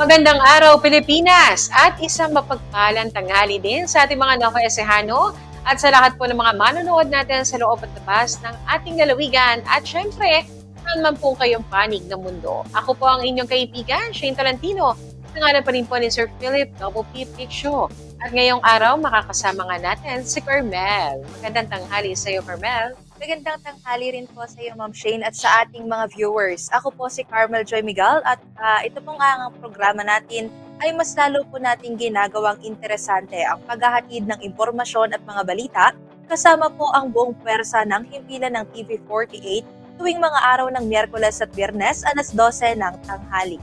Magandang araw, Pilipinas! At isang mapagpalang tanghali din sa ating mga nakaesehano at sa lahat po ng mga manonood natin sa loob at labas ng ating lalawigan at syempre, saan man po kayong panig ng mundo. Ako po ang inyong kaibigan, Shane Tolentino. Nangalan pa rin po ni Sir Philip Double P. Picture. At ngayong araw, makakasama nga natin si Carmel. Magandang tanghali sa iyo, Carmel. Magandang tanghali rin po sa iyo, Ma'am Shane, at sa ating mga viewers. Ako po si Carmel Joy Miguel at ito pong ang programa natin ay mas lalo po nating ginagawang interesante ang paghahatid ng impormasyon at mga balita kasama po ang buong pwersa ng himpilan ng TV48 tuwing mga araw ng Miyerkules at Biyernes alas 12 ng tanghali.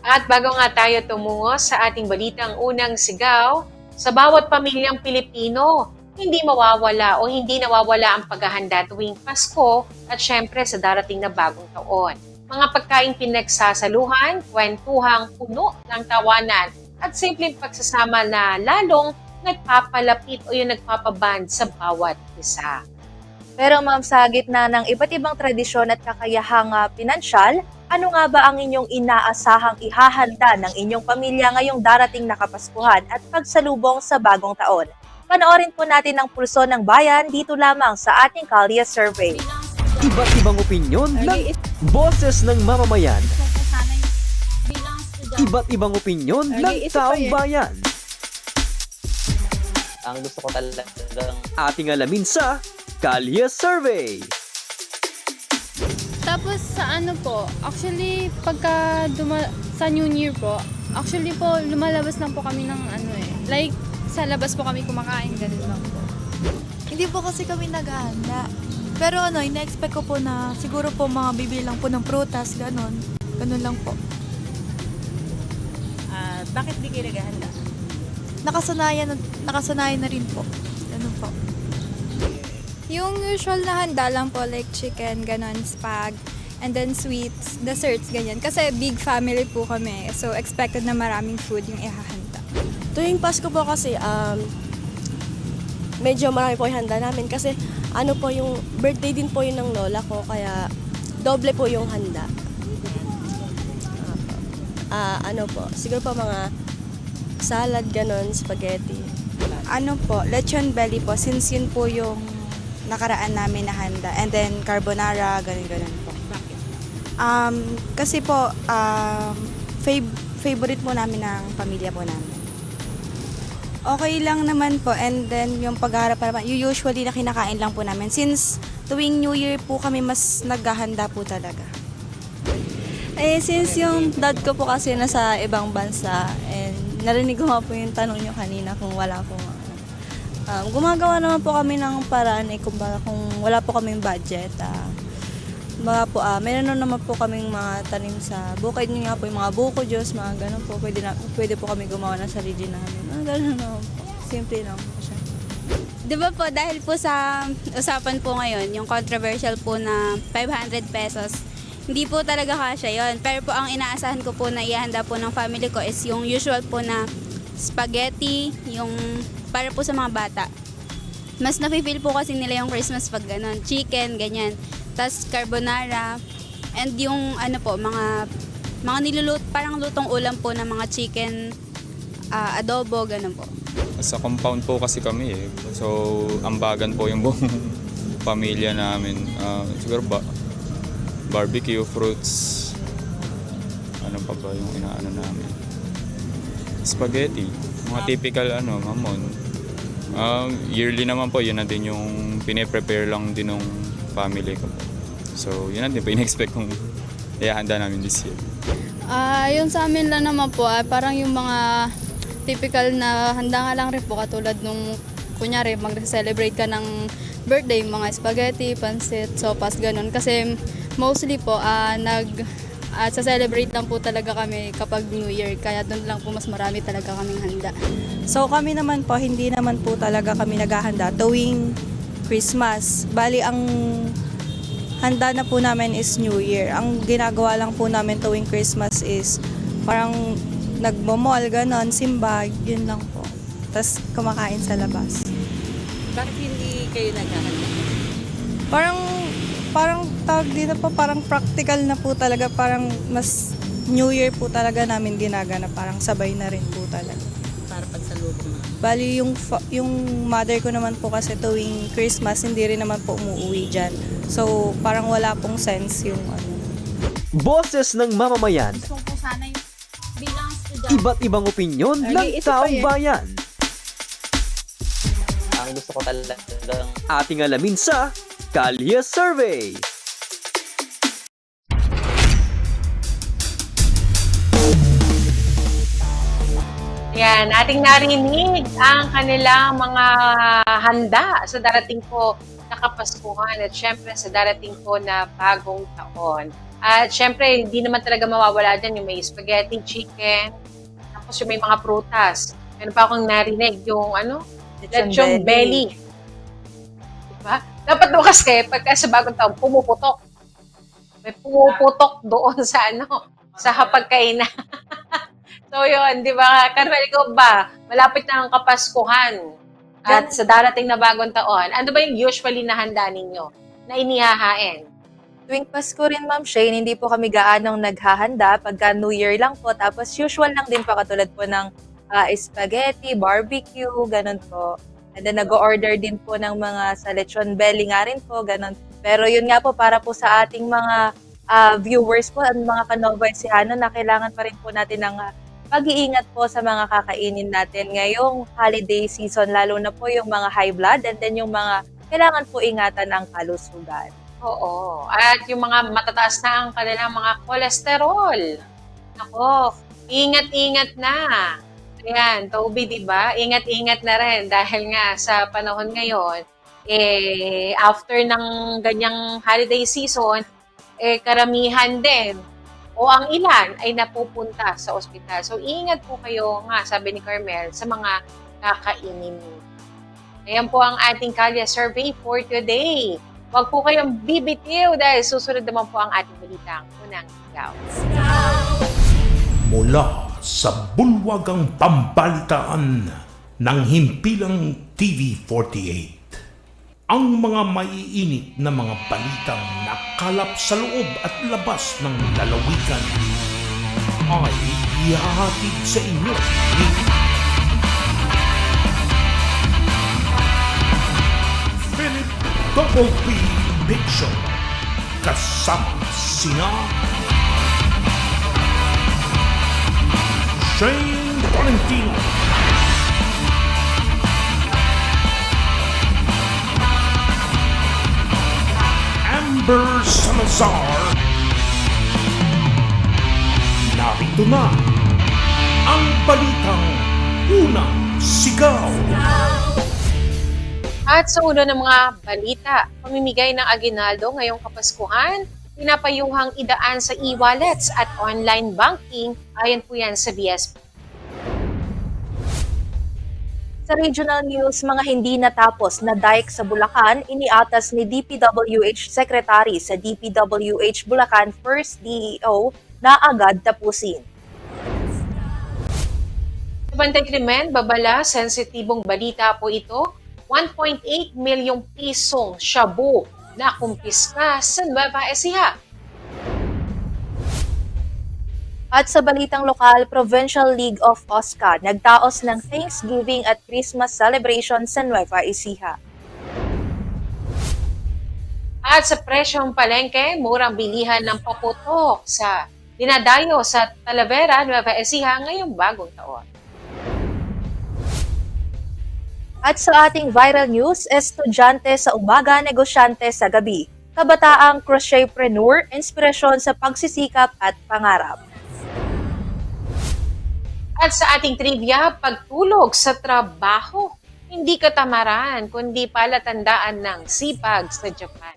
At bago nga tayo tumungo sa ating balitang unang sigaw, sa bawat pamilyang Pilipino, hindi mawawala o hindi nawawala ang paghahanda tuwing Pasko at syempre sa darating na bagong taon. Mga pagkaing pinagsasaluhan, kwentuhang puno ng tawanan at simpleng pagsasama na lalong nagpapalapit o yung nagpapaband sa bawat isa. Pero ma'am, sa gitna ng iba't ibang tradisyon at kakayahang pinansyal, ano nga ba ang inyong inaasahang ihahanda ng inyong pamilya ngayong darating na Kapaskuhan at pagsalubong sa bagong taon? Panoorin po natin ang pulso ng bayan dito lamang sa ating Kalye Survey. Iba't ibang opinyon ng boses ng mamamayan. Iba't ibang opinyon ng taong bayan. Ang gusto ko talagang Ating alamin sa Kalye Survey. Tapos sa ano po, actually pagka sa New Year po, actually po lumalabas lang po kami ng like sa labas po kami kumakain, ganun lang po. Hindi po kasi kami naghahanda. Pero ina-expect ko po na siguro po mga bibili lang po ng prutas, ganun. Ganun lang po. Bakit di kayo naghahanda? Nakasanayan na rin po. Ganun po. Yung usual na handa lang po, like chicken, ganun, spag, and then sweets, desserts, ganyan. Kasi big family po kami, so expected na maraming food yung ihahanda. Tuwing Pasko po kasi, medyo marami po yung handa namin kasi ano po yung birthday din po yun ng lola ko kaya doble po yung handa. Ano po, siguro po mga salad, ganon, spaghetti. Ano po, lechon belly po since yun po yung nakaraan namin na handa and then carbonara, ganon po. Bakit? Kasi po, favorite po namin ng pamilya po namin. Okay lang naman po and then yung pagharap-harapan, usually na kinakain lang po namin since tuwing New Year po kami mas naghahanda po talaga. Since yung dad ko po kasi nasa ibang bansa and narinig ko nga po yung tanong nyo kanina kung wala po gumagawa naman po kami ng paraan kumbaga kung wala po kaming budget. Meron naman po kaming mga tanim sa bukid nyo nga po, yung mga buko Diyos, mga ganun po. Pwede po kami gumawa ng sarili namin. Ganun naman po. Simple lang po siya. Di ba po, dahil po sa usapan po ngayon, yung controversial po na 500 pesos, hindi po talaga kasya yon. Pero po ang inaasahan ko po na ihanda po ng family ko is yung usual po na spaghetti, yung para po sa mga bata. Mas nafe-feel po kasi nila yung Christmas pag ganun. Chicken, ganyan. Tas carbonara. And yung mga niluluto, parang lutong ulam po ng mga chicken, adobo, ganun po. Sa compound po kasi kami eh. So, ambagan po yung buong pamilya namin. Siguro barbecue, fruits. Ano pa ba yung inaano namin? Spaghetti. Mga typical mamon. Yearly naman po, yun na din yung pine-prepare lang din ng family ko. So, yun na din po, in-expect kong ihahanda namin this year. Yung sa amin lang naman po, parang yung mga typical na handa nga lang rin po katulad nung kunyari mag-celebrate ka ng birthday, mga spaghetti, pansit, sopas, ganun. Kasi mostly po, sa celebrate lang po talaga kami kapag New Year. Kaya doon lang po mas marami talaga kaming handa. So kami naman po, hindi naman po talaga kami naghahanda tuwing Christmas. Bali, ang handa na po namin is New Year. Ang ginagawa lang po namin tuwing Christmas is parang nagmo-mall, ganon, simba, yun lang po. Tapos kumakain sa labas. Bakit hindi kayo naghahanda? Parang tawag dito po, parang practical na po talaga, parang mas New Year po talaga namin ginaganap, parang sabay na rin po talaga. Para pagsalubong na. Bali, yung mother ko naman po kasi tuwing Christmas, hindi rin naman po umuwi dyan. So, parang wala pong sense yung Boses ng mamamayan. Gusto ko sana yung bilang estudyante. Iba't ibang opinyon ng taong bayan. Ang gusto ko talagang Ating alamin sa Kalye Survey. Yan, ating narinig ang kanilang mga handa sa darating po na Kapaskuhan at syempre sa darating po na bagong taon. At syempre, hindi naman talaga mawawala dyan yung may spaghetti, chicken, tapos yung may mga prutas. Meron pa akong narinig yung lechon belly. Diba? Dapat mo kasi, pagka sa bagong taon, pumuputok. May pumuputok doon sa sa hapagkainan. So yun, di ba? Carmel, ikaw ba? Malapit na ang Kapaskuhan at sa darating na bagong taon. Ano ba yung usually na handa ninyo na inihahain? Tuwing Pasko rin, Ma'am Shane, hindi po kami gaanong naghahanda. Pagka New Year lang po. Tapos usual lang din po katulad po ng spaghetti, barbecue, ganun po. And then nag-order din po ng mga sa lechon belly nga rin po, ganun. Pero yun nga po, para po sa ating mga viewers po at mga kanovaisihano na kailangan pa rin po natin ng pag-iingat po sa mga kakainin natin ngayong holiday season, lalo na po yung mga high blood and then yung mga kailangan po ingatan ang kalusugan. Oo. At yung mga matataas na ang kanilang mga kolesterol. Nako, ingat-ingat na. Ayan, Toby, di ba? Ingat-ingat na rin dahil nga sa panahon ngayon, after ng ganyang holiday season, karamihan din o ang ilan ay napupunta sa ospital. So, ingat po kayo nga, sabi ni Carmel, sa mga kakainin niyo. Ayan po ang ating Kalye Survey for today. Huwag po kayong bibitiw dahil susunod naman po ang ating balitang unang sigaw. Mula sa bulwagang pambalitaan ng himpilang TV48. Ang mga maiinit na mga balitang nakalap sa loob at labas ng lalawigan ay ihahatid sa inyo ni Philip Double P. Big Show kasama sina Shane Valentino, Amber Salazar. Narito na ang balitang unang sigaw. At sa ulo ng mga balita, pamimigay ng aginaldo ngayong Kapaskuhan, pinapayuhang idaan sa e-wallets at online banking, ayon po yan sa BSP. Sa regional news, mga hindi natapos na dike sa Bulacan, iniatas ni DPWH Secretary sa DPWH Bulacan First DEO na agad tapusin. Sa Bantay Krimen, babala, sensitibong balita po ito, 1.8 milyong pisong shabu na kumpiska sa Nueva Ecija. At sa balitang lokal, Provincial League of OSCA nagtaos ng Thanksgiving at Christmas celebration sa Nueva Ecija. At sa presyong palengke, murang bilihan ng paputok sa dinadayo sa Talavera, Nueva Ecija ngayong bagong taon. At sa ating viral news, estudyante sa umaga, negosyante sa gabi. Kabataang crochetpreneur, inspirasyon sa pagsisikap at pangarap. At sa ating trivia, pagtulog sa trabaho, hindi katamaran, kundi palatandaan ng sipag sa Japan.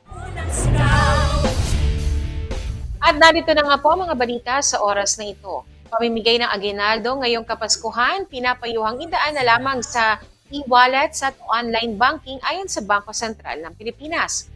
At narito na nga po mga balita sa oras na ito. Pamimigay ng aginaldo ngayong Kapaskuhan, pinapayuhang idaan na lamang sa e-wallets at online banking ayon sa Bangko Sentral ng Pilipinas.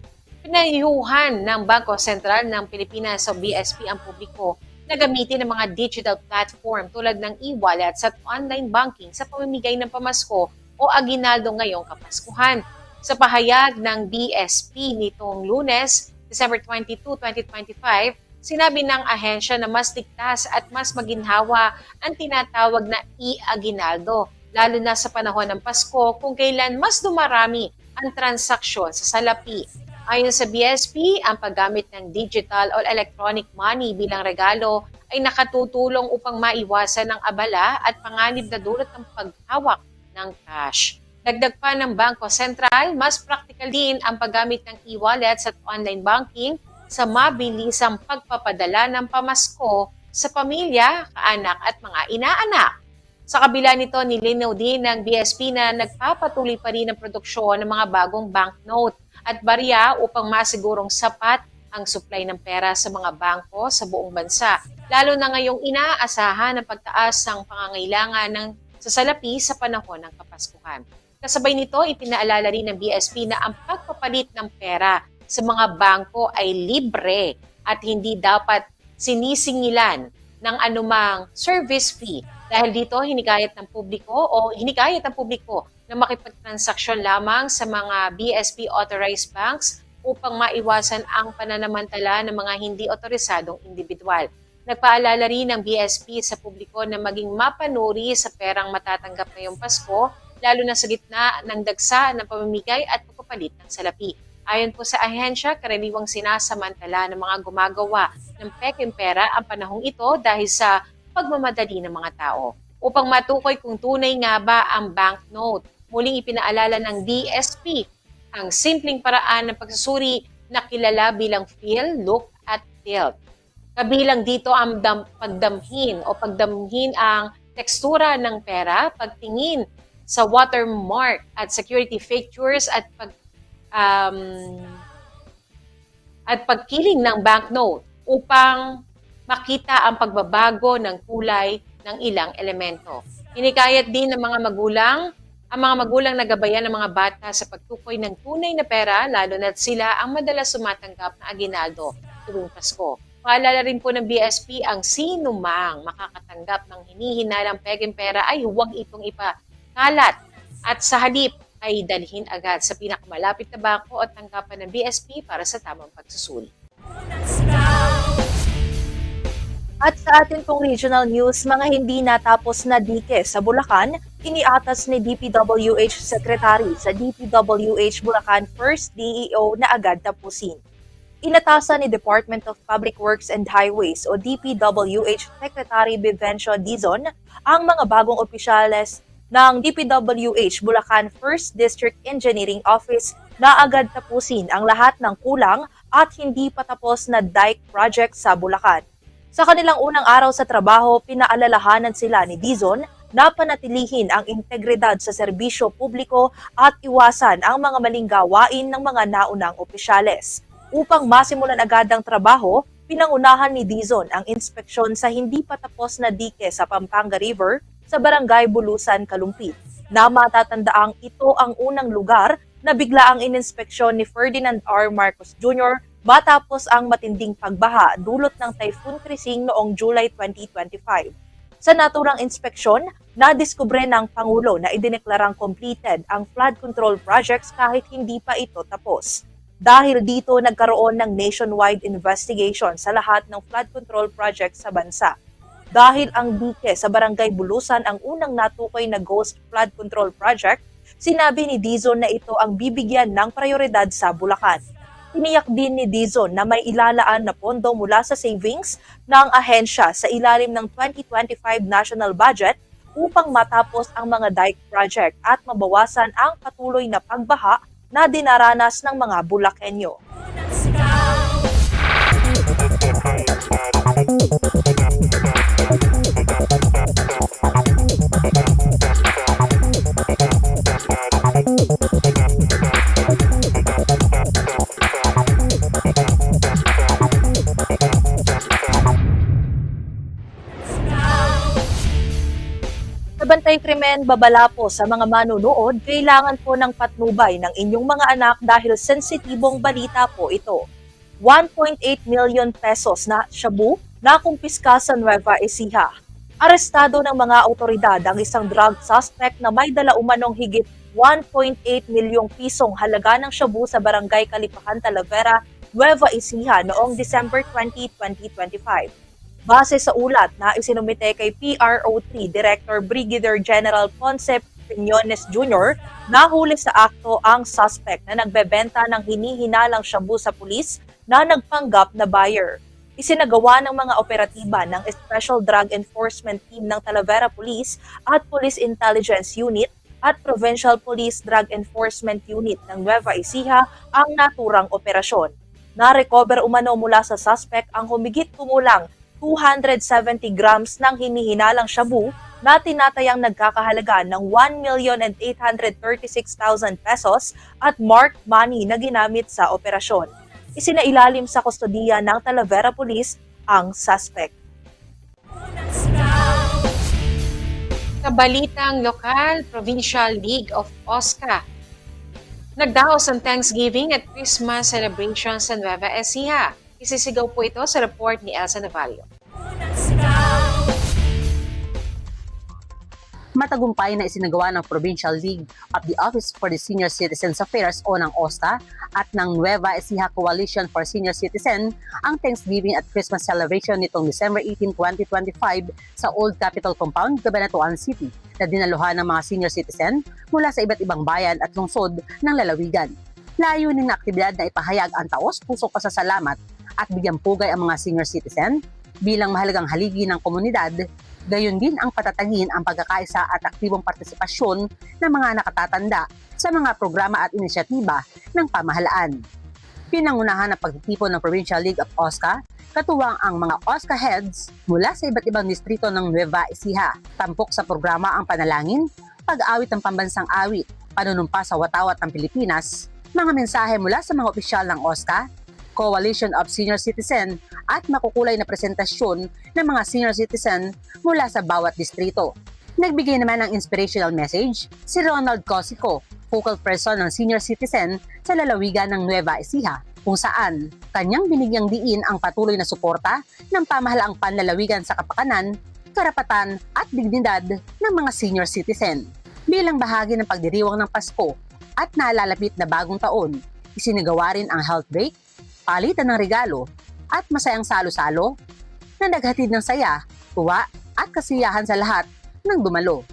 Pinayuhan ng Bangko Sentral ng Pilipinas o BSP ang publiko na gamitin ang mga digital platform tulad ng e-wallets at online banking sa pamimigay ng pamasko o aginaldo ngayong Kapaskuhan. Sa pahayag ng BSP nitong Lunes, December 22, 2025, sinabi ng ahensya na mas ligtas at mas maginhawa ang tinatawag na e-aguinaldo, lalo na sa panahon ng Pasko kung kailan mas dumarami ang transaksyon sa salapi. Ayon sa BSP, ang paggamit ng digital o electronic money bilang regalo ay nakatutulong upang maiwasan ang abala at panganib na dulot ng paghawak ng cash. Dagdag pa ng Bangko Sentral, mas practical din ang paggamit ng e-wallets at online banking sa mabilisang pagpapadala ng pamasko sa pamilya, kaanak at mga inaanak. Sa kabila nito, nilinaw din ng BSP na nagpapatuloy pa rin ang produksyon ng mga bagong banknote at barya upang masigurong sapat ang supply ng pera sa mga bangko sa buong bansa, lalo na ngayong inaasahan ng pagtaas ng pangangailangan ng sasalapi sa panahon ng Kapaskuhan. Kasabay nito, ipinaalala rin ng BSP na ang pagpapalit ng pera sa mga bangko ay libre at hindi dapat sinisingilan ng anumang service fee. Dahil dito, hinikayat ng publiko na makipagtransaksyon lamang sa mga BSP authorized banks upang maiwasan ang pananamantala ng mga hindi otorisadong individual. Nagpaalala rin ng BSP sa publiko na maging mapanuri sa perang matatanggap ngayong Pasko, lalo na sa gitna ng dagsa ng pamamigay at pagpapalit ng salapi. Ayon po sa ahensya, karaniwang sinasamantala ng mga gumagawa ng peking pera ang panahong ito dahil sa pagmamadali ng mga tao. Upang matukoy kung tunay nga ba ang banknote, muling ipinaalala ng BSP ang simpleng paraan ng pagsusuri na kilala bilang feel, look at tilt. Kabilang dito ang pagdamhin ang tekstura ng pera, pagtingin sa watermark at security features at pagkiling ng banknote upang makita ang pagbabago ng kulay ng ilang elemento. Hinikayat din ng mga magulang na gabayan ng mga bata sa pagtukoy ng tunay na pera, lalo na't sila ang madalas sumatanggap na aginaldo tuwing Pasko. Paalala rin po ng BSP ang sino mang makakatanggap ng hinihinalang peking pera ay huwag itong ipakalat at sa halip ay dalhin agad sa pinakamalapit na bangko at tanggapan ng BSP para sa tamang pagsusuri. At sa atin pong regional news, mga hindi natapos na dike sa Bulacan, iniatas ni DPWH Secretary sa DPWH Bulacan First DEO na agad tapusin. Inatasan ni Department of Public Works and Highways o DPWH Secretary Vivencio Dizon ang mga bagong opisyales ng DPWH Bulacan First District Engineering Office na agad tapusin ang lahat ng kulang at hindi patapos na dike project sa Bulacan. Sa kanilang unang araw sa trabaho, pinaalalahanan sila ni Dizon na panatilihin ang integridad sa serbisyo publiko at iwasan ang mga maling gawain ng mga naunang opisyales. Upang masimulan agad ang trabaho, pinangunahan ni Dizon ang inspeksyon sa hindi patapos na dike sa Pampanga River sa Barangay Bulusan, Kalumpit, na matatandaang ito ang unang lugar na biglaang ininspeksyon ni Ferdinand R. Marcos Jr. matapos ang matinding pagbaha dulot ng Typhoon Krising noong July 2025. Sa naturang inspeksyon, nadiskubre ng Pangulo na idineklarang completed ang flood control projects kahit hindi pa ito tapos. Dahil dito nagkaroon ng nationwide investigation sa lahat ng flood control projects sa bansa. Dahil ang dike sa Barangay Bulusan ang unang natukoy na ghost flood control project, sinabi ni Dizon na ito ang bibigyan ng prioridad sa Bulacan. Tiniyak din ni Dizon na may ilalaan na pondo mula sa savings ng ahensya sa ilalim ng 2025 national budget upang matapos ang mga dike project at mabawasan ang patuloy na pagbaha na dinaranas ng mga Bulakenyo. Bantay krimen, babala po sa mga manunood, kailangan po ng patnubay ng inyong mga anak dahil sensitibong balita po ito. 1.8 million pesos na shabu na kumpiska sa Nueva Ecija. Arestado ng mga otoridad ang isang drug suspect na may dala umanong higit 1.8 milyong pisong halaga ng shabu sa Barangay Kalipacan, Talavera, Nueva Ecija noong December 20, 2025. Base sa ulat na isinumite kay PRO3 Director Brigadier General Ponce Piñones Jr., nahuli sa akto ang suspect na nagbebenta ng hinihinalang shabu sa pulis na nagpanggap na buyer. Isinagawa ng mga operatiba ng Special Drug Enforcement Team ng Talavera Police at Police Intelligence Unit at Provincial Police Drug Enforcement Unit ng Nueva Ecija ang naturang operasyon. Na-recover umano mula sa suspect ang humigit kumulang 270 grams ng hinihinalang shabu na tinatayang nagkakahalaga ng 1,836,000 pesos at marked money na ginamit sa operasyon. Isinailalim sa kustodiya ng Talavera Police ang suspect. Sa balitang lokal, Provincial League of OSCA. Nagdaos ang Thanksgiving at Christmas celebration sa Nueva Ecija. Isisigaw po ito sa report ni Elsa Navalio. Matagumpay na isinagawa ng Provincial League of the Office for the Senior Citizens Affairs o ng OSCA at ng Nueva Ecija Coalition for Senior Citizen ang Thanksgiving at Christmas celebration nitong December 18, 2025 sa Old Capitol Compound, Cabanatuan City na dinaluhan ng mga senior citizen mula sa iba't ibang bayan at lungsod ng lalawigan. Layunin na aktibidad na ipahayag ang taos-pusong pasasalamat at bigyang pugay ang mga senior citizen bilang mahalagang haligi ng komunidad. Gayon din ang patatagin ang pagkakaisa at aktibong partisipasyon ng mga nakatatanda sa mga programa at inisyatiba ng pamahalaan. Pinangunahan ang pagtitipon ng Provincial League of OSCA, katuwang ang mga OSCA heads mula sa iba't ibang distrito ng Nueva Ecija. Tampok sa programa ang panalangin, pag-awit ng pambansang awit, panunumpa sa watawat ng Pilipinas, mga mensahe mula sa mga opisyal ng OSCA, Coalition of Senior Citizen at makukulay na presentasyon ng mga senior citizen mula sa bawat distrito. Nagbigay naman ng inspirational message si Ronald Cosico, focal person ng senior citizen sa lalawigan ng Nueva Ecija, kung saan kanyang binigyang diin ang patuloy na suporta ng pamahalaang panlalawigan sa kapakanan, karapatan at dignidad ng mga senior citizen. Bilang bahagi ng pagdiriwang ng Pasko at nalalapit na bagong taon, isinagawa rin ang health break, palitan ng regalo at masayang salo-salo na naghatid ng saya, tuwa at kasiyahan sa lahat ng dumalo.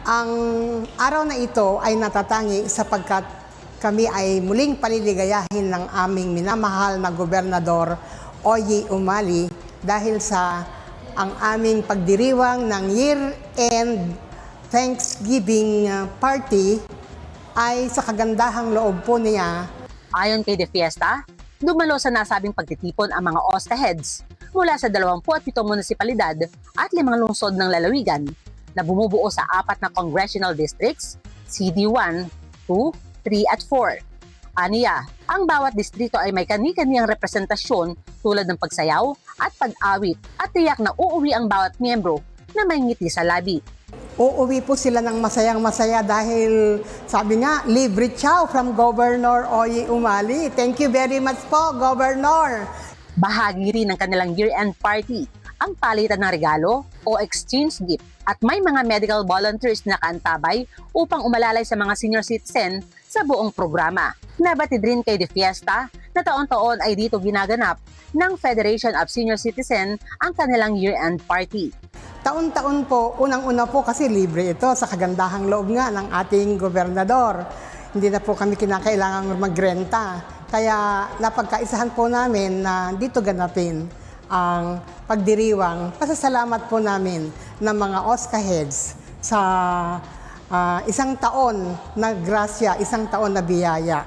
Ang araw na ito ay natatangi sapagkat kami ay muling paliligayahin ng aming minamahal na Gobernador Oye Umali dahil sa ang aming pagdiriwang ng year-end Thanksgiving party ay sa kagandahang loob po niya. Ayon kay De Fiesta, dumalo sa nasabing pagtitipon ang mga OSCA heads mula sa 27 munisipalidad at 5 lungsod ng lalawigan na bumubuo sa 4 na congressional districts, CD1, 2, 3 at 4. Aniya, ang bawat distrito ay may kani-kaniyang representasyon tulad ng pagsayaw at pag-awit at tiyak na uuwi ang bawat miyembro na may ngiti sa labi. Uuwi po sila ng masayang-masaya dahil sabi nga, libre chow from Governor Oye Umali. Thank you very much po, Governor. Bahagi rin ng kanilang year-end party ang palitan ng regalo o exchange gift at may mga medical volunteers na nakaantabay upang umalalay sa mga senior citizen sa buong programa. Nabatid rin kay De Fiesta na taon-taon ay dito ginaganap ng Federation of Senior Citizen ang kanilang year-end party. Taon-taon po, unang-una po kasi libre ito sa kagandahang loob nga ng ating gobernador. Hindi na po kami kinakailangang magrenta. Kaya napagkaisahan po namin na dito ganapin ang pagdiriwang. Pasasalamat po namin ng mga OSCA heads sa isang taon na grasya, isang taon na biyaya.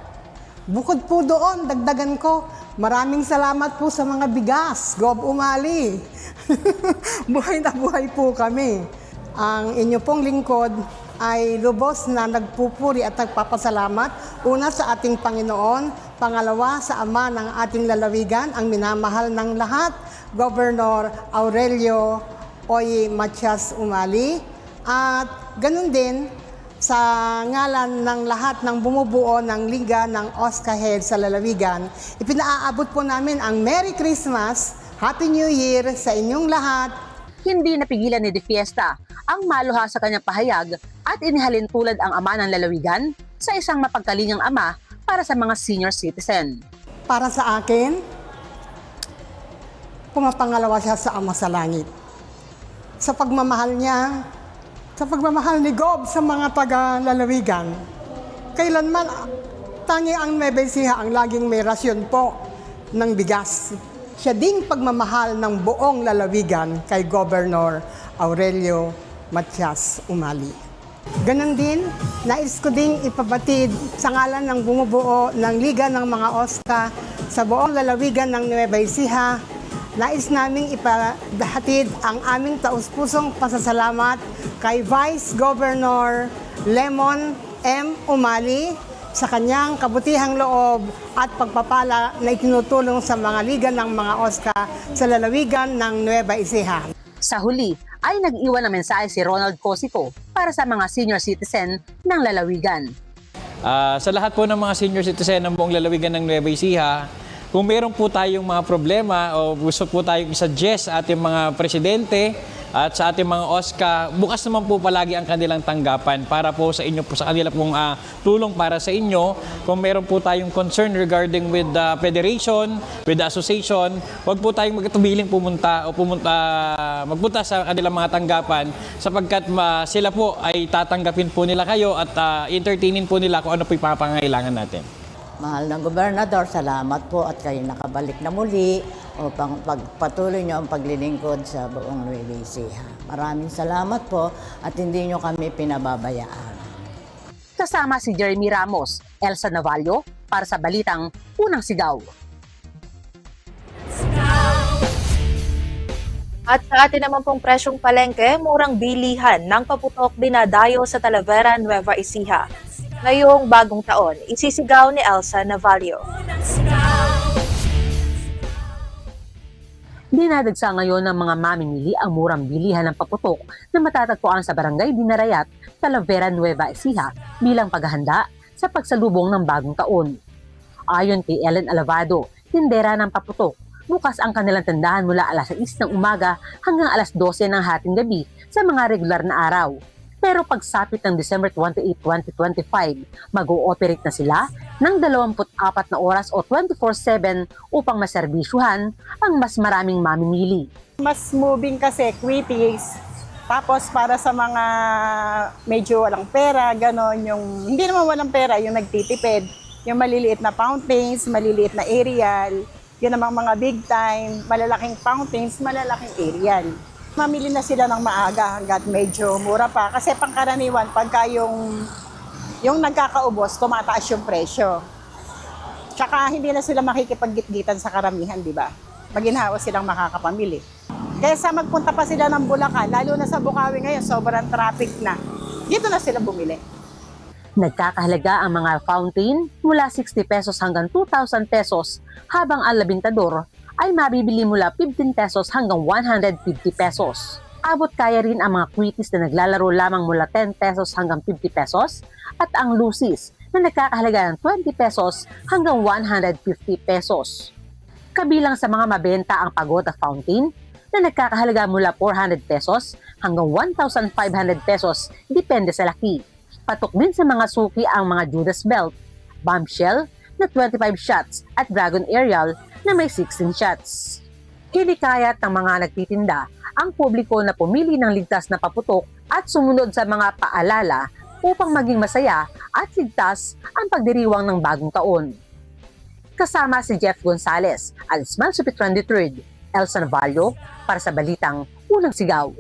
Bukod po doon, dagdagan ko, maraming salamat po sa mga bigas, Gov. Umali. Buhay na buhay po kami. Ang inyo pong lingkod ay lubos na nagpupuri at nagpapasalamat. Una sa ating Panginoon, pangalawa sa Ama ng ating lalawigan, ang minamahal ng lahat, Governor Aurelio Oye Matias Umali. At ganun din, sa ngalan ng lahat ng bumubuo ng Liga ng OSCA Heads sa lalawigan, ipinaaabot po namin ang Merry Christmas, Happy New Year sa inyong lahat. Hindi napigilan ni De Fiesta ang maluha sa kanyang pahayag at inihalin tulad ang ama ng lalawigan sa isang mapagkalingang ama para sa mga senior citizen. Para sa akin, pumapangalawa siya sa Ama sa Langit. Sa pagmamahal niya, sa pagmamahal ni Gob sa mga taga-lalawigan, kailanman tangi ang Nueva Ecija ang laging may rasyon po ng bigas. Siya ding pagmamahal ng buong lalawigan kay Governor Aurelio Matias Umali. Ganon din, nais ko ding ipabatid sa ngalan ng bumubuo ng Liga ng mga OSCA sa buong lalawigan ng Nueva Ecija. Nais naming ipahatid ang aming taus-pusong pasasalamat kay Vice Governor Lemon M. Umali sa kanyang kabutihang loob at pagpapala na itinutulong sa mga liga ng mga OSCA sa lalawigan ng Nueva Ecija. Sa huli ay nag-iwan ng mensahe si Ronald Cosico para sa mga senior citizen ng lalawigan. Sa lahat po ng mga senior citizen ng buong lalawigan ng Nueva Ecija, kung meron po tayong mga problema o gusto po tayong i-suggest sa ating mga presidente at sa ating mga OSCA, bukas naman po palagi ang kanilang tanggapan para po sa inyo, po sa kanila pong tulong para sa inyo. Kung meron po tayong concern regarding with the federation, with the association, huwag po tayong magtubiling magpunta sa kanilang mga tanggapan sapagkat sila po ay tatanggapin po nila kayo at entertainin po nila kung ano po ipapangailangan natin. Mahal ng Gobernador, salamat po at kayo nakabalik na muli upang pagpatuloy nyo ang paglilingkod sa buong Nueva Ecija. Maraming salamat po at hindi nyo kami pinababayaan. Kasama si Jeremy Ramos, Elsa Navallo, para sa Balitang Unang Sigaw. At sa atin naman pong presyong palengke, murang bilihan ng paputok dinadayo sa Talavera, Nueva Ecija. Ngayong bagong taon, isisigaw ni Elsa Navallo. Dinadagsa ngayon ng mga mamimili ang murang bilihan ng paputok na matatagpuan sa Barangay Dinarayat, Talavera, Nueva Ecija bilang paghahanda sa pagsalubong ng bagong taon. Ayon kay Ellen Alvado, tindera ng paputok, bukas ang kanilang tindahan mula alas 6 ng umaga hanggang alas 12 ng hating gabi sa mga regular na araw. Pero pagsapit ng December 28, 2025, mag-ooperate na sila ng 24 na oras o 24/7 upang maserbisyuhan ang mas maraming mamimili. Mas moving kasi, quities. Tapos para sa mga medyo walang pera, gano'n, yung hindi naman walang pera, yung nagtitipid, yung maliliit na fountains, maliliit na aerial, yun namang mga big time, malalaking fountains, malalaking aerial. Mamili na sila ng maaga hanggat medyo mura pa. Kasi pangkaraniwan, pagka yung nagkakaubos, tumataas yung presyo. Tsaka hindi na sila makikipag-gitgitan sa karamihan, di ba? Maginhawa silang makakapamili. Kaya sa magpunta pa sila ng Bulacan, lalo na sa Bukawi ngayon, sobrang traffic na. Dito na sila bumili. Nagkakahalaga ang mga fountain mula 60 pesos hanggang 2,000 pesos, habang ang labintador ay mabibili mula 15 pesos hanggang 150 pesos. Abot kaya rin ang mga quities na naglalaro lamang mula 10 pesos hanggang 50 pesos at ang lucis na nagkakahalaga ng 20 pesos hanggang 150 pesos. Kabilang sa mga mabenta ang pagoda fountain na nagkakahalaga mula 400 pesos hanggang 1,500 pesos depende sa laki. Patok din sa mga suki ang mga Judas belt, bombshell na 25 shots at dragon aerial na may 16 shots. Hinikayat ng mga nagtitinda ang publiko na pumili ng ligtas na paputok at sumunod sa mga paalala upang maging masaya at ligtas ang pagdiriwang ng bagong taon. Kasama si Jeff Gonzalez, Alisman Supitran III, Elsa Navallo, para sa Balitang Unang Sigaw.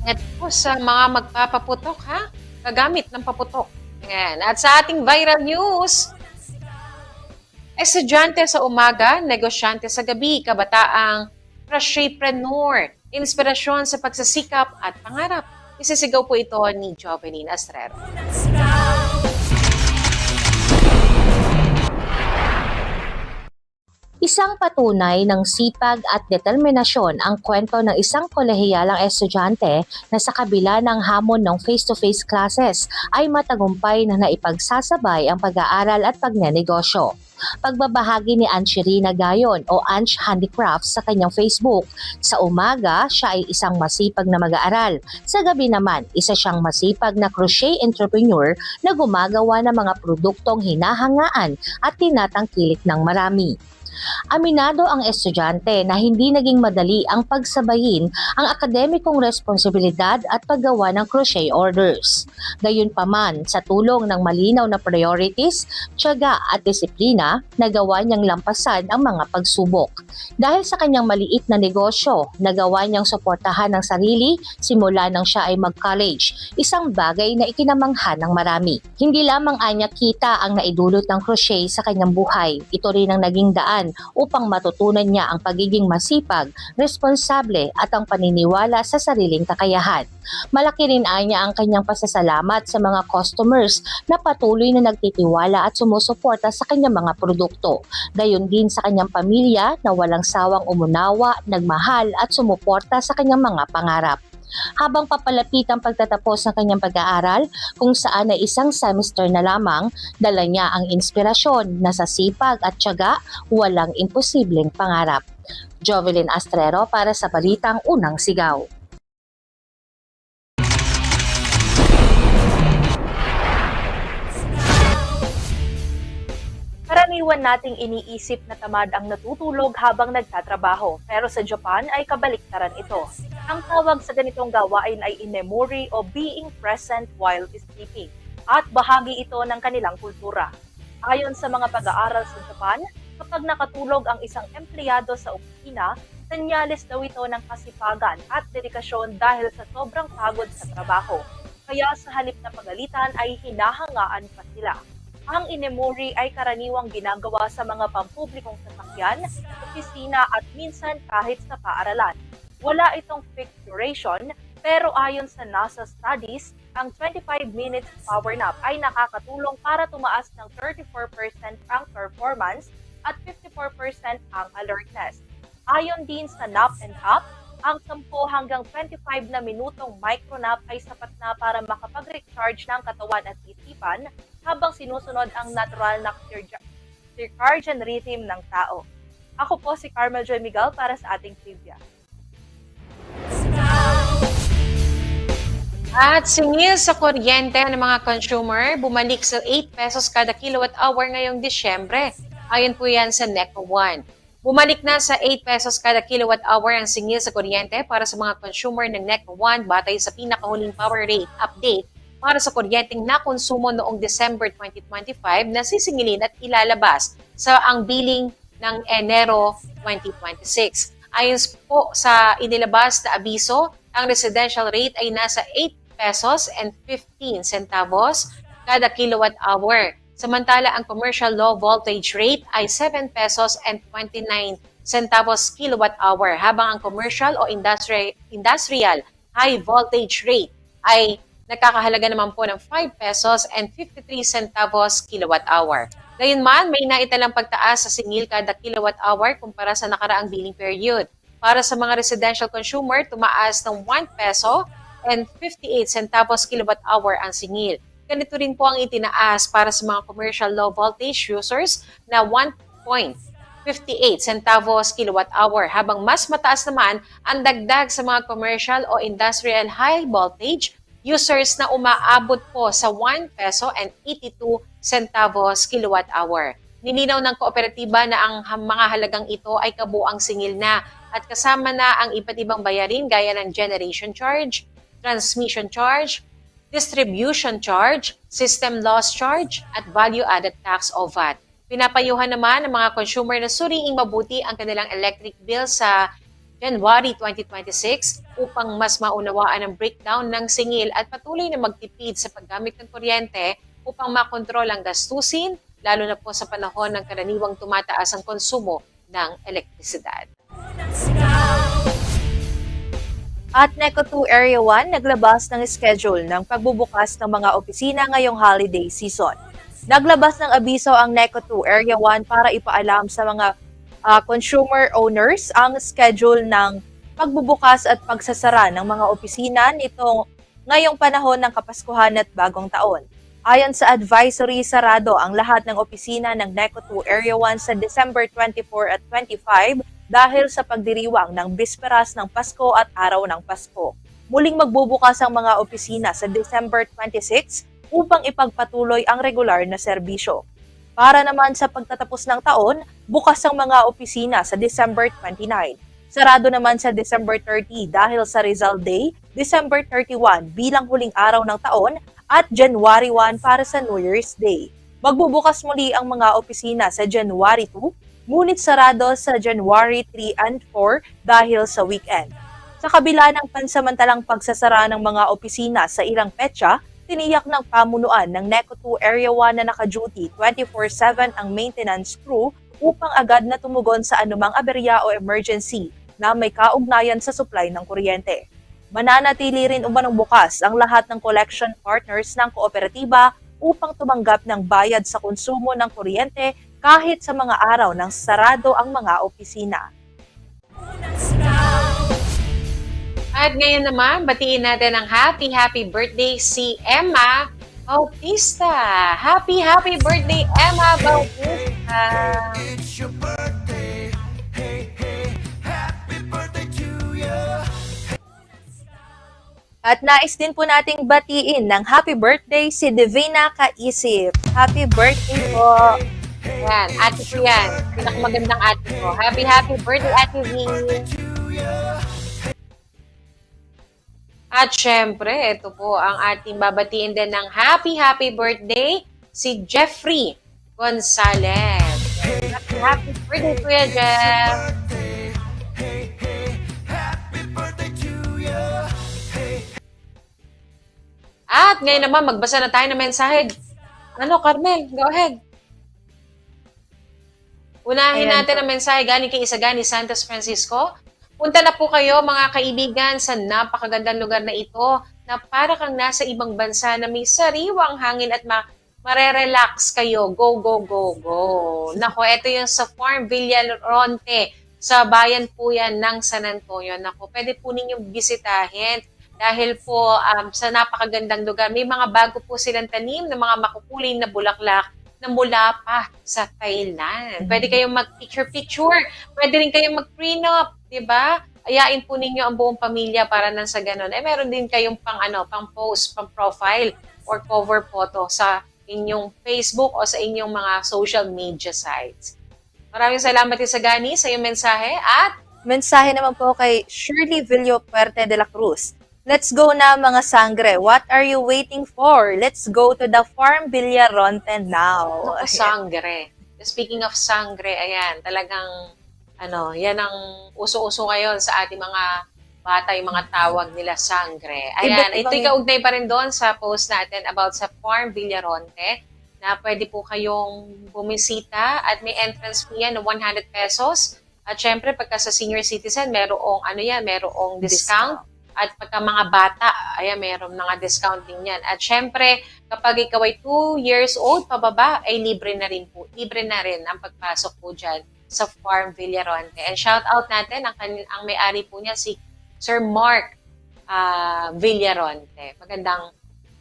At po sa mga magpapaputok, ha? Gagamit ng paputok. Ayan. At sa ating viral news, estudyante sa umaga, negosyante sa gabi, kabataang crochetpreneur, inspirasyon sa pagsasikap at pangarap. Isisigaw po ito ni Jovelyn Astrero. Isang patunay ng sipag at determinasyon ang kwento ng isang kolehiyalang estudyante na sa kabila ng hamon ng face-to-face classes ay matagumpay na naipagsasabay ang pag-aaral at pagnenegosyo. Pagbabahagi ni Anshirina Gayon o Ansh Handicrafts sa kanyang Facebook, sa umaga siya ay isang masipag na mag-aaral. Sa gabi naman, isa siyang masipag na crochet entrepreneur na gumagawa ng mga produktong hinahangaan at tinatangkilik ng marami. Aminado ang estudyante na hindi naging madali ang pagsabayin ang akademikong responsibilidad at paggawa ng crochet orders. Gayunpaman, sa tulong ng malinaw na priorities, tiyaga at disiplina, nagawa niyang lampasan ang mga pagsubok. Dahil sa kanyang maliit na negosyo, nagawa niyang suportahan ng sarili simula nang siya ay mag-college, isang bagay na ikinamangha ng marami. Hindi lamang anya kita ang naidulot ng crochet sa kanyang buhay, ito rin ang naging daan upang matutunan niya ang pagiging masipag, responsable at ang paniniwala sa sariling kakayahan. Malaki rin niya ang kanyang pasasalamat sa mga customers na patuloy na nagtitiwala at sumusuporta sa kanyang mga produkto. Gayon din sa kanyang pamilya na walang sawang umunawa, nagmahal at sumuporta sa kanyang mga pangarap. Habang papalapit ang pagtatapos ng kanyang pag-aaral, kung saan ay isang semester na lamang, dala niya ang inspirasyon na sa sipag at tiyaga, walang imposibleng pangarap. Jovelyn Astrero para sa Balitang Unang Sigaw. Karaniwan nating iniisip na tamad ang natutulog habang nagtatrabaho, pero sa Japan ay kabaliktaran ito. Ang tawag sa ganitong gawain ay inemori o being present while sleeping, at bahagi ito ng kanilang kultura. Ayon sa mga pag-aaral sa Japan, kapag nakatulog ang isang empleyado sa opisina, senyales daw ito ng kasipagan at dedikasyon dahil sa sobrang pagod sa trabaho. Kaya sa halip na pagalitan ay hinahangaan pa sila. Ang inemori ay karaniwang ginagawa sa mga pampublikong sasakyan, opisina at minsan kahit sa paaralan. Wala itong fixed duration, pero ayon sa NASA studies, ang 25 minutes power nap ay nakakatulong para tumaas ng 34% ang performance at 54% ang alertness. Ayon din sa Nap and Top, ang 10 hanggang 25 na minutong micronap ay sapat na para makapag-recharge ng katawan at isipan habang sinusunod ang natural na circadian rhythm ng tao. Ako po si Carmel Joy Miguel para sa ating trivia. At singil sa kuryente ng mga consumer, bumalik sa 8 pesos kada kilowatt hour ngayong Disyembre. Ayon po yan sa NECO 1. Bumalik na sa 8 pesos kada kilowatt hour ang singil sa kuryente para sa mga consumer ng NECO 1 batay sa pinakahuling power rate update para sa kuryenteng nakonsumo noong December 2025 na sisingilin at ilalabas sa ang billing ng Enero 2026. Ayon po sa inilabas na abiso, ang residential rate ay nasa 8 pesos and 15 centavos kada kilowatt hour. Samantala, ang commercial low voltage rate ay 7 pesos and 29 centavos kilowatt hour, habang ang commercial o industrial high voltage rate ay nakakahalaga naman po ng 5 pesos and 53 centavos kilowatt hour. Gayunman, may naitalang pagtaas sa singil kada kilowatt hour kumpara sa nakaraang billing period. Para sa mga residential consumer, tumaas ng 1 peso and 58 centavos kilowatt hour ang singil. Ganito rin po ang itinaas para sa mga commercial low voltage users na 1.58 centavos kilowatt hour, habang mas mataas naman ang dagdag sa mga commercial o industrial high voltage users na umaabot po sa 1 peso and 82 centavos kilowatt hour. Nilinaw ng kooperatiba na ang mga halagang ito ay kabuang singil na at kasama na ang iba't ibang bayarin gaya ng generation charge, transmission charge, distribution charge, system loss charge, at value-added tax o VAT. Pinapayuhan naman ng mga consumer na suriing mabuti ang kanilang electric bill sa January 2026 upang mas maunawaan ang breakdown ng singil at patuloy na magtipid sa paggamit ng kuryente upang makontrol ang gastusin, lalo na po sa panahon ng karaniwang tumataas ang konsumo ng elektrisidad. At NECO 2 Area 1 naglabas ng schedule ng pagbubukas ng mga opisina ngayong holiday season. Naglabas ng abiso ang NECO 2 Area 1 para ipaalam sa mga consumer owners ang schedule ng pagbubukas at pagsasara ng mga opisina nito ngayong panahon ng Kapaskuhan at Bagong Taon. Ayon sa advisory, sarado ang lahat ng opisina ng NECO 2 Area 1 sa December 24 at 25 dahil sa pagdiriwang ng bisperas ng Pasko at Araw ng Pasko. Muling magbubukas ang mga opisina sa December 26 upang ipagpatuloy ang regular na serbisyo. Para naman sa pagtatapos ng taon, bukas ang mga opisina sa December 29. Sarado naman sa December 30 dahil sa Rizal Day, December 31 bilang huling araw ng taon at January 1 para sa New Year's Day. Magbubukas muli ang mga opisina sa January 2, ngunit sarado sa January 3 and 4 dahil sa weekend. Sa kabila ng pansamantalang pagsasara ng mga opisina sa ilang petsa, tiniyak ng pamunuan ng NECO 2 Area 1 na naka-duty 24/7 ang maintenance crew upang agad na tumugon sa anumang aberya o emergency na may kaugnayan sa supply ng kuryente. Mananatili rin umanong bukas ang lahat ng collection partners ng kooperatiba upang tumanggap ng bayad sa konsumo ng kuryente kahit sa mga araw ng sarado ang mga opisina. At ngayon naman, batiin natin ang happy birthday si Emma Bautista. Happy birthday, Emma Bautista! It's your birthday. Hey, hey, happy birthday to you. At nais din po nating batiin ng happy birthday si Divina Kaisip. Happy birthday po! Yan, ate ko yan. Pinakamagandang ate ko. Happy birthday, Ate V! At syempre, ito po ang ating babatiin din ng happy birthday, si Jeffrey Gonzalez. Happy birthday, Kuya Jeff! At ngayon naman, magbasa na tayo ng mensahe. Ano, Carmel? Go ahead. Unahin natin ang mensahe galing kay Isagani Santos Francisco. Punta na po kayo mga kaibigan sa napakagandang lugar na ito na para kang nasa ibang bansa na may sariwang hangin at marerelax kayo. Go, go, go, go. Nako, ito yung sa Farm Villaronte. Sa bayan po yan ng San Antonio. Nako, pwede po ninyong bisitahin dahil po sa napakagandang lugar. May mga bago po silang tanim ng mga makukuling na bulaklak na mula pa sa Thailand. Pwede kayong mag-picture-picture. Pwede rin kayong mag-prenup. Diba? Ayain po ninyo ang buong pamilya para nang sa ganun. Meron din kayong pang post, pang profile or cover photo sa inyong Facebook o sa inyong mga social media sites. Maraming salamat Isagani sa iyong mensahe at mensahe naman po kay Shirley Villapuerte de la Cruz. Let's go na mga sangre. What are you waiting for? Let's go to the Farm Villaronte now. Naku, sangre. Speaking of sangre, ayan, talagang yan ang uso-uso ngayon sa ating mga bata, yung mga tawag nila sangre. Ayan, ito ikaugnay pa rin doon sa post natin about sa Farm Villaronte na pwede po kayong bumisita at may entrance fee yan ng 100 pesos. At syempre, pagka sa senior citizen, merong discount. At pagka mga bata, ayan, meron mga discount din yan. At syempre, kapag ikaw ay 2 years old pababa, ay libre na rin ang pagpasok po dyan sa Farm Villaronte. And shout out natin ang may-ari po niya si Sir Mark Villaronte. Magandang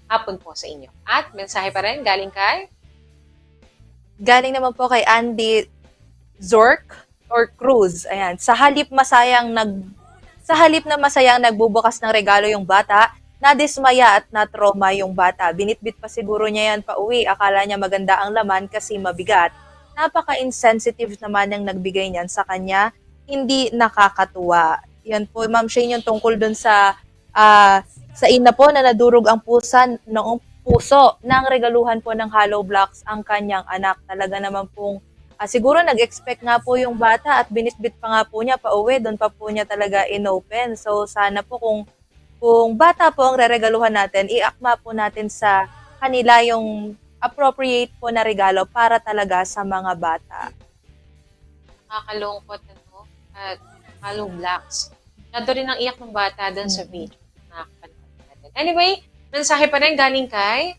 hapon po sa inyo. At mensahe pa rin galing naman po kay Andy Zork or Cruz. Ayan, sa halip na masayang nagbubukas ng regalo yung bata, nadismaya at na-trauma yung bata. Binitbit pa siguro niya yan pa uwi. Akala niya maganda ang laman kasi mabigat. Napaka-insensitive naman ng nagbigay niyan sa kanya, hindi nakakatuwa. Yan po, Ma'am Shane, yung tungkol dun sa ina po na nadurog ang puso ng regaluhan po ng hollow blocks ang kanyang anak. Talaga naman pong, siguro nag-expect nga po yung bata at binitbit pa nga po niya pa uwi, doon pa po niya talaga inopen. So sana po kung bata po ang reregaluhan natin, iakma po natin sa kanila yung appropriate po na regalo para talaga sa mga bata. Nakakalungkot at hollow blocks. Nado rin ang iyak ng bata doon sa video. Anyway, mensahe pa rin galing kay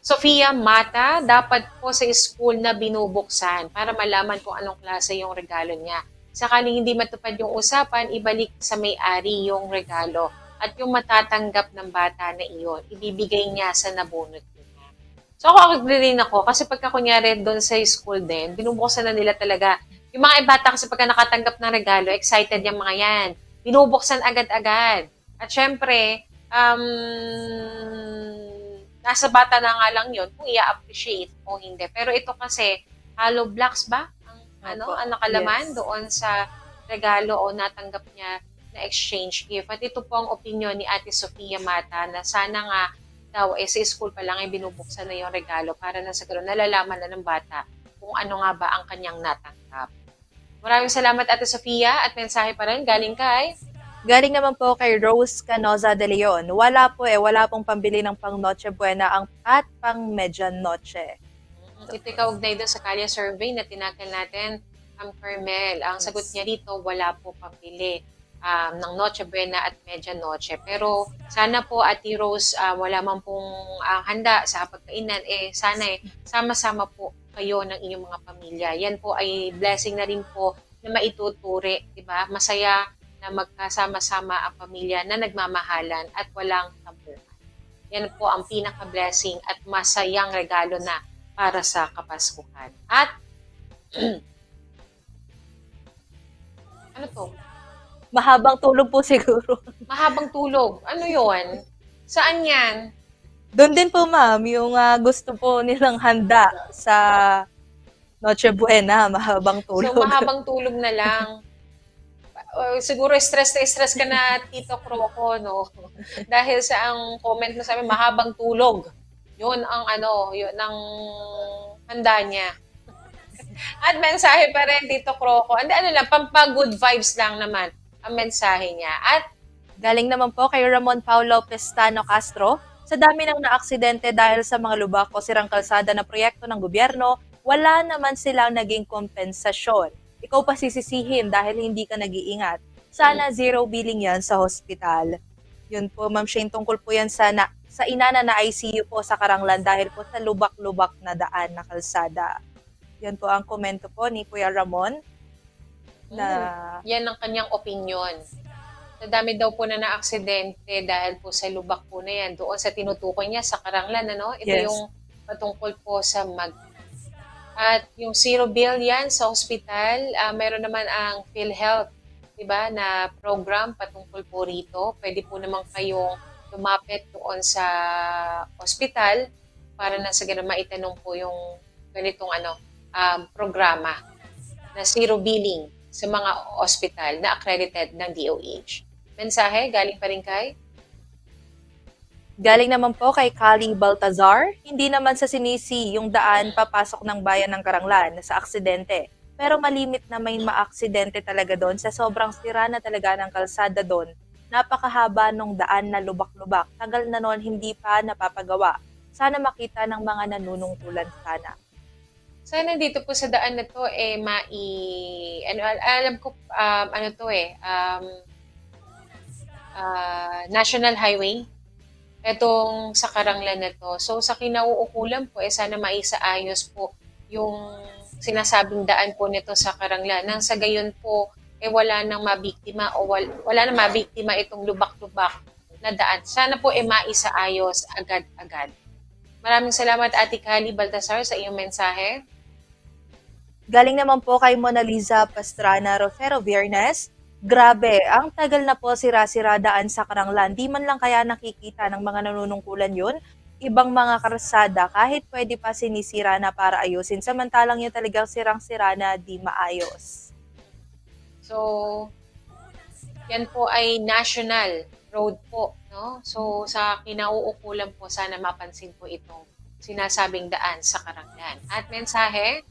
Sofia Mata, dapat po sa school na binubuksan para malaman kung anong klase yung regalo niya. Sakaling hindi matupad yung usapan, ibalik sa may-ari yung regalo at yung matatanggap ng bata na iyon, ibibigay niya sa nabunot niya. So ako agree rin ako kasi pagka kunyari doon sa school din, binubuksan na nila talaga. Yung mga bata kasi pagka nakatanggap ng regalo, excited yung mga yan. Binubuksan agad-agad. At syempre, nasa bata na nga lang yun kung i-appreciate o hindi. Pero ito kasi, hollow blocks ba? Ang nakalaman doon sa regalo o natanggap niya na exchange gift. At ito po ang opinion ni Ate Sofia Mata na sana nga daw sa school pa lang ay binubuksan na yung regalo para na sa gano'n nalalaman na ng bata kung ano nga ba ang kanyang natanggap. Maraming salamat Ate Sofia at mensahe pa rin galing kay Galing naman po kay Rose Canoza de Leon. Wala pong pambili ng pang Noche Buena at pang Medianoche. Ito kaugnay doon sa Kalya survey na tinakal natin, Carmel. Ang sagot niya dito, wala po pambili ng Noche Buena at Medianoche. Pero sana po, Ate Rose, wala man pong handa sa pagkainan, sana sama-sama po kayo ng inyong mga pamilya. Yan po ay blessing na rin po na maituturi, di ba? Masaya na magkasama-sama ang pamilya na nagmamahalan at walang tampuhan. Yan po ang pinaka-blessing at masayang regalo na para sa Kapaskuhan. At, ano to? Mahabang tulog po siguro. Mahabang tulog. Ano yon? Saan yan? Doon din po, ma'am, yung gusto po nilang handa sa Noche Buena, mahabang tulog. So, mahabang tulog na lang. Siguro stress na stress ka na, Tito Croco, no? Dahil sa ang comment mo sa amin, mahabang tulog. Yun ang yun ang handa niya. At mensahe pa rin, Tito Croco. Lang, good vibes lang naman ang mensahe niya. At galing naman po kay Ramon Paulo Pestano Castro, sa dami ng naaksidente dahil sa mga lubak o sirang kalsada na proyekto ng gobyerno, wala naman silang naging kompensasyon. Ikaw pa sisisihin dahil hindi ka nag-iingat. Sana zero billing yan sa hospital. Yun po, Ma'am Shane, tungkol po yan sa inana na ICU po sa Karanglan dahil po sa lubak-lubak na daan na kalsada. Yan po ang komento po ni Kuya Ramon. Yan ang kanyang opinion. Sa dami daw po na na-aksidente dahil po sa lubak po na yan. Doon sa tinutukoy niya sa Karanglan, Ito Yes. yung patungkol po sa At yung zero bill yan sa hospital, meron naman ang PhilHealth, diba, na program patungkol po rito. Pwede po naman kayong lumapit doon sa hospital para na sa ganun maitanong po yung ganitong programa na zero billing sa mga hospital na accredited ng DOH. Mensahe, galing pa rin kay? Galing naman po kay Kali Baltazar, hindi naman sa sinisi yung daan papasok ng bayan ng Karanglan sa aksidente. Pero malimit na may maaksidente talaga doon sa sobrang sira na talaga ng kalsada doon. Napakahaba nung daan na lubak-lubak. Tagal na noon hindi pa napapagawa. Sana makita ng mga nanunungkulan sana. Sana dito po sa daan na to alam ko National Highway etong sa Karanglan na to. So sa kinauukulan po sana maisaayos po yung sinasabing daan po nito sa Karanglan nang sa gayon po wala nang mabiktima o wala nang mabiktima itong lubak-lubak na daan. Sana po maisaayos agad-agad. Maraming salamat Ate Kali Baltasar sa iyong mensahe. Galing naman po kay Mona Lisa Pastrana Rofero Viernes. Grabe, ang tagal na po sira-sira daan sa Karanglan. Di man lang kaya nakikita ng mga nanunungkulan yun. Ibang mga karsada kahit pwede pa sinisira na para ayusin. Samantalang yung talagang sirang-sira na di maayos. So, yan po ay national road po, no? So, sa kinauukulan po, sana mapansin po itong sinasabing daan sa Karanglan. At mensahe?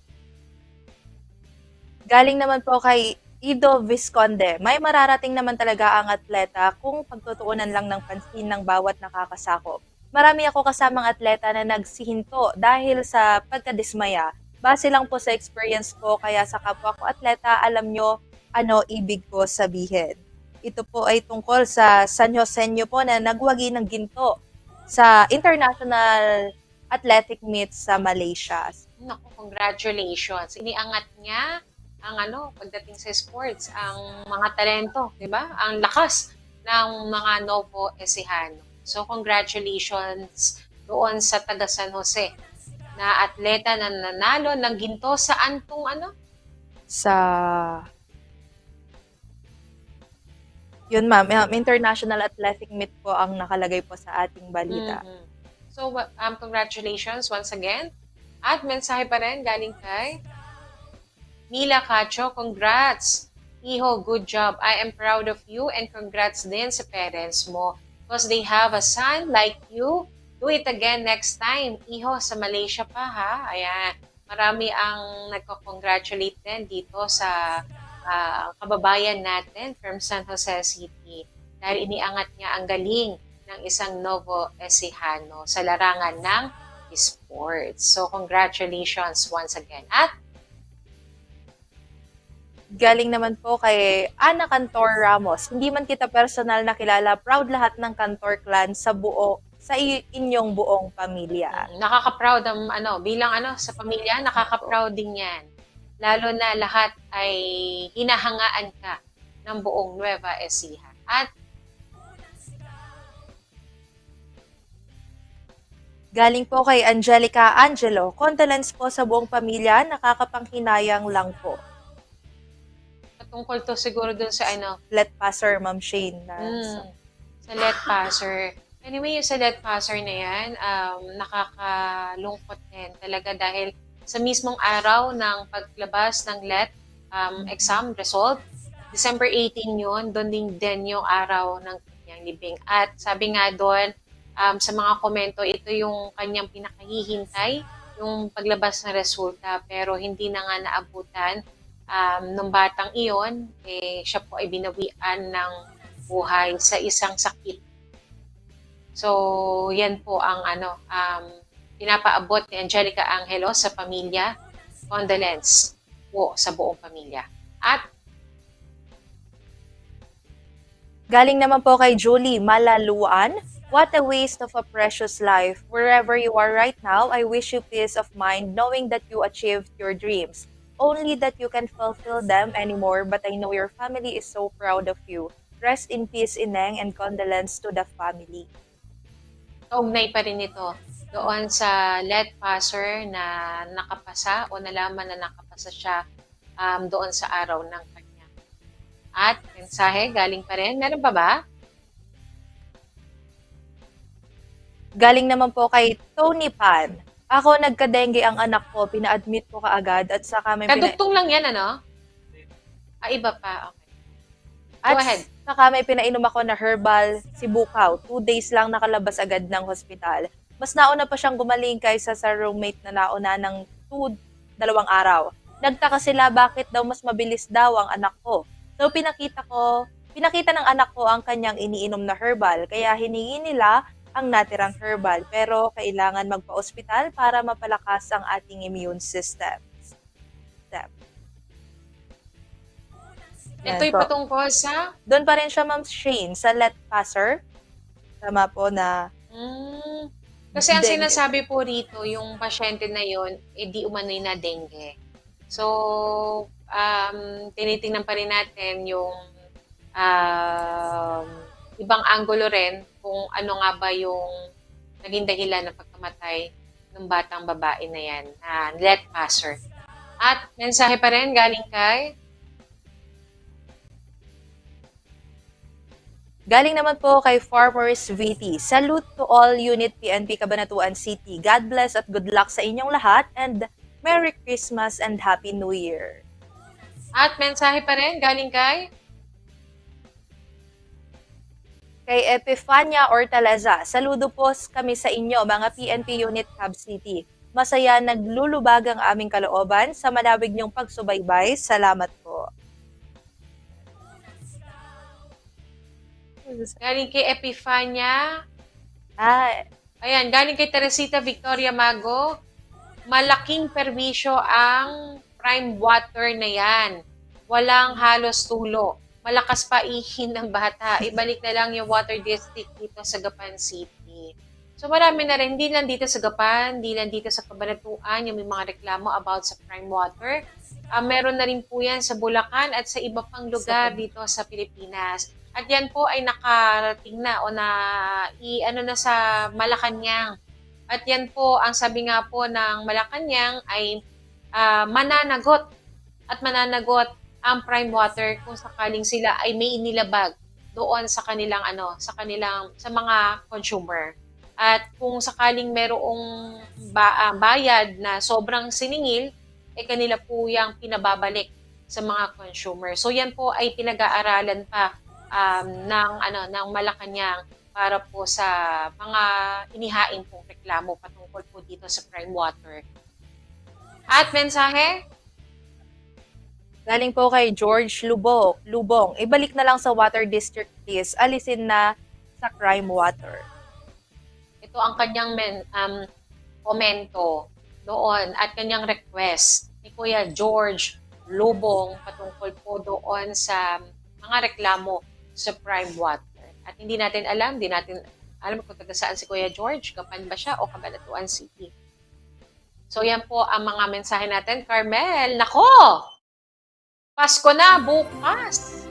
Galing naman po kay Ido Visconde, may mararating naman talaga ang atleta kung pagtutuunan lang ng pansin ng bawat nakakasakop. Marami ako kasamang atleta na nagsihinto dahil sa pagkadismaya. Base lang po sa experience ko, kaya sa kapwa ko atleta, alam nyo ano ibig ko sabihin. Ito po ay tungkol sa San Joseño po na nagwagi ng ginto sa international athletic meet sa Malaysia. Naku, congratulations. Iniangat niya ang pagdating sa sports, ang mga talento, di ba? Ang lakas ng mga Novo Ecijano. So, congratulations doon sa taga San Jose na atleta na nanalo ng ginto sa antong Sa yun ma'am, International Athletic Meet po ang nakalagay po sa ating balita. Mhm. So, congratulations once again. At mensahe pa rin galing kay Mila Cacho, congrats! Iho, good job. I am proud of you and congrats din sa parents mo because they have a son like you. Do it again next time. Iho, sa Malaysia pa ha. Ayan. Marami ang nagko-congratulate din dito sa kababayan natin from San Jose City dahil iniangat niya ang galing ng isang Novo Ecijano sa larangan ng sports. So, congratulations once again. At galing naman po kay Ana Cantor Ramos. Hindi man kita personal na kilala, proud lahat ng Cantor clan sa inyong buong pamilya. nakaka-proud ang bilang sa pamilya, nakaka-proud din yan. Lalo na lahat ay hinahangaan ka ng buong Nueva Ecija. At galing po kay Angelica Angelo, condolence po sa buong pamilya, nakakapanghinayang lang po. patungkol to siguro dun sa Let passer, Ma'am Shane. Sa let passer. Anyway, yung sa let passer na yan, nakakalungkot din talaga dahil sa mismong araw ng paglabas ng let exam result, December 18 yun, doon din yung araw ng kanyang libing. At sabi nga doon, sa mga komento, ito yung kanyang pinakahihintay, yung paglabas ng resulta, pero hindi na nga naabutan. Nung batang iyon, siya po ay binawian ng buhay sa isang sakit. So, yan po ang pinapaabot ni Angelica Angelo sa pamilya. Condolence po sa buong pamilya. At galing naman po kay Julie Malaluan, what a waste of a precious life. Wherever you are right now, I wish you peace of mind knowing that you achieved your dreams. Only that you can fulfill them anymore, but I know your family is so proud of you. Rest in peace, Ineng, and condolence to the family. kaugnay pa rin ito doon sa let passer na nakapasa o nalaman na nakapasa siya doon sa araw ng kanya. At mensahe galing pa rin. Meron pa ba? Galing naman po kay Tony Pan. Ako, nagka-dengue ang anak ko. Pina-admit ko kaagad at saka may Kadugtong lang yan, iba pa. Okay. Go ahead. Saka may pinainom ako na herbal sibukaw. 2 days lang nakalabas agad ng hospital. Mas nauna pa siyang gumaling kaysa sa roommate na nauna ng 2 araw. Nagtaka sila bakit daw mas mabilis daw ang anak ko. So pinakita ng anak ko ang kanyang iniinom na herbal. Kaya hiningi nila ang natirang herbal. Pero kailangan magpa-ospital para mapalakas ang ating immune system. Ito'y patungkol sa? Doon pa rin siya, Ma'am Shane, sa let passer. Tama po na Kasi ang dengue. sinasabi po rito, yung pasyente na yon, di umano'y na dengue. So, tinitingnan pa rin natin yung ibang anggulo rin kung ano nga ba yung naging dahilan ng pagkamatay ng batang babae na yan, na let passer. At mensahe pa rin galing kay galing naman po kay Farmers VT. Salute to all Unit PNP Cabanatuan City. God bless at good luck sa inyong lahat and Merry Christmas and Happy New Year. At mensahe pa rin galing kay Epifania Ortaleza. Saludo po kami sa inyo, mga PNP Unit Cab City. Masaya naglulubag ang aming kalooban sa malawig niyong pagsubaybay. Salamat po. Galing kay Epifania. Ayan, galing kay Teresita Victoria Mago. Malaking perwisyo ang prime water na yan. Walang halos tulo. Malakas pa ihin ng bata. Ibalik na lang yung water district dito sa Gapan City. So marami na rin, hindi lang dito sa Gapan, hindi lang dito sa Cabanatuan, yung may mga reklamo about sa prime water. Meron na rin po yan sa Bulacan at sa iba pang lugar dito sa Pilipinas. At yan po ay nakarating na o na sa Malacanang. At yan po, ang sabi nga po ng Malacanang ay mananagot ang prime water kung sakaling sila ay may inilabag doon sa kanilang sa mga consumer. At kung sakaling merong bayad na sobrang siningil, kanila po yung pinababalik sa mga consumer. So yan po ay pinag-aaralan pa ng Malacanang para po sa mga inihain pong reklamo patungkol po dito sa prime water. At mensahe? Galing po kay George Lubong. Ibalik na lang sa water district please. Alisin na sa crime water. Ito ang kanyang komento doon at kanyang request ni Kuya George Lubong patungkol po doon sa mga reklamo sa prime water. At hindi natin alam kung taga saan si Kuya George, Gapan ba siya o Cabanatuan City. So yan po ang mga mensahe natin. Carmel, nako! Pasko na bukas!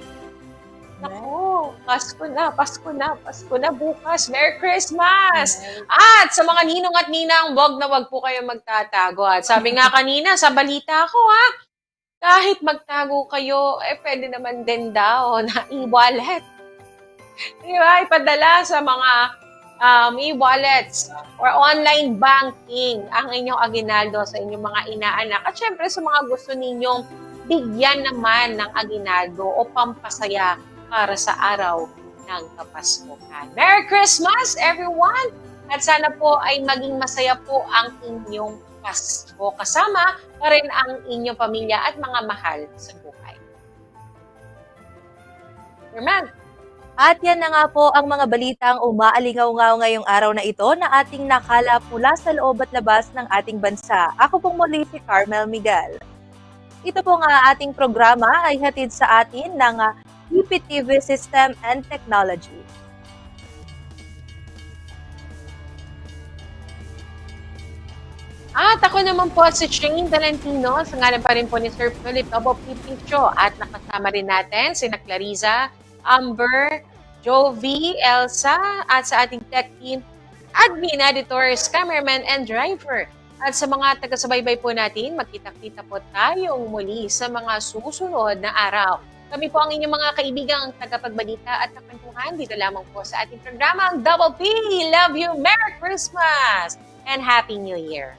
Nako, Pasko na bukas. Merry Christmas! At sa mga ninong at ninang, wag po kayo magtatago. At sabi nga kanina sa balita ko kahit magtago kayo, pwede naman din daw na e-wallet. Diba? Ipadala sa mga e-wallets or online banking ang inyong aginaldo sa inyong mga inaanak. At syempre sa mga gusto ninyong bigyan naman ng aginaldo o pampasaya para sa araw ng Kapaskuhan. Merry Christmas, everyone! At sana po ay maging masaya po ang inyong Pasko. Kasama pa rin ang inyong pamilya at mga mahal sa buhay. Herman? At yan na nga po ang mga balitang umaalingaw-ngaw ngayong araw na ito na ating nakalap mula sa loob at labas ng ating bansa. Ako pong muli si Carmel Miguel. Ito po nga ating programa ay hatid sa atin ng EPTV System and Technology. At ako naman po si Shane Valentino, sa ngalan pa rin po ni Sir Philip Obo Pipicho. At nakasama rin natin sina Clariza, Amber, Jovi, Elsa, at sa ating tech team, admin, editors, cameraman, and driver. At sa mga taga-subaybay po natin, magkita-kita po tayong muli sa mga susunod na araw. Kami po ang inyong mga kaibigang tagapagbalita at kakwentuhan dito lamang po sa ating programa, ang Double P. Love you, Merry Christmas, and Happy New Year.